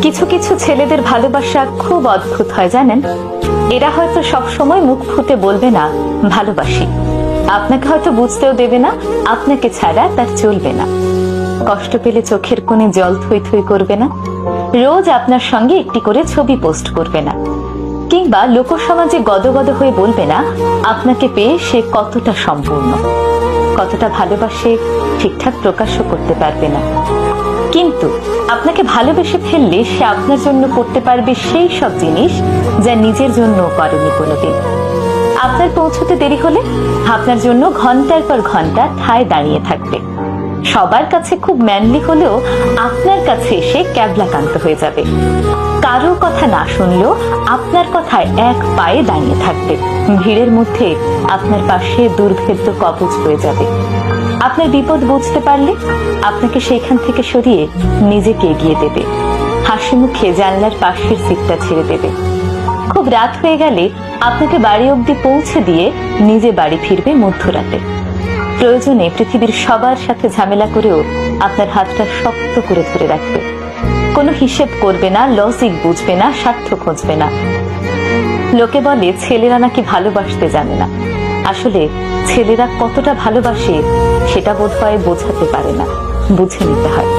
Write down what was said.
কিছু কিছু ছেলেদের ভালোবাসা খুব অদ্ভুত হয় জানেন। এরা হয়তো সব সময় মুখ ফুটে বলবে না ভালোবাসি, আপনাকে হয়তো বুঝতেও দেবে না আপনাকে ছাড়া তার চলবে না। কষ্ট পেলে চোখের কোণে জল থই থই করবে না, রোজ আপনার সঙ্গে একটি করে ছবি পোস্ট করবে না, কিংবা লোকসমাজে গদগদ হয়ে বলবে না আপনাকে পেয়ে সে কতটা সম্পূর্ণ, কতটা ভালোবাসে ঠিকঠাক প্রকাশও করতে পারবে না। কিন্তু আপনাকে ভালোবেসে ফেললে সে আপনার জন্য করতে পারবে সেই সব জিনিস যা নিজের জন্য করেনি কোনোদিন। আপনার পৌঁছতে দেরি হলে আপনার জন্য ঘন্টার পর ঘন্টা ঠায় দাঁড়িয়ে থাকবে। সবার কাছে খুব ম্যানলি হলেও আপনার কাছে এসে ক্যাবলাকান্ত হয়ে যাবে। কারো কথা না শুনলেও আপনার কথায় এক পায়ে দাঁড়িয়ে থাকবে। ভিড়ের মধ্যে আপনার পাশে দুর্ভেদ্য কবচ হয়ে যাবে। আপনার বিপদ বুঝতে পারলে আপনাকে সেখান থেকে সরিয়ে নিজেকে এগিয়ে দেবে। হাসি মুখে জানলার পাশের সিটটা ছেড়ে দেবে। খুব রাত হয়ে গেলে আপনাকে বাড়ি অবধি পৌঁছে দিয়ে নিজে বাড়ি ফিরবে মধ্যরাতে। প্রয়োজনে পৃথিবীর সবার সাথে ঝামেলা করেও আপনার হাতটা শক্ত করে ধরে রাখবে। কোনো হিসেব করবে না, লজিক বুঝবে না, স্বার্থ খুঁজবে না। লোকে বলে ছেলেরা নাকি ভালোবাসতে জানে না। আসলে ছেলেরা কতটা ভালোবাসে সেটা বোধহয় বোঝাতে পারে না, বুঝে নিতে হয়।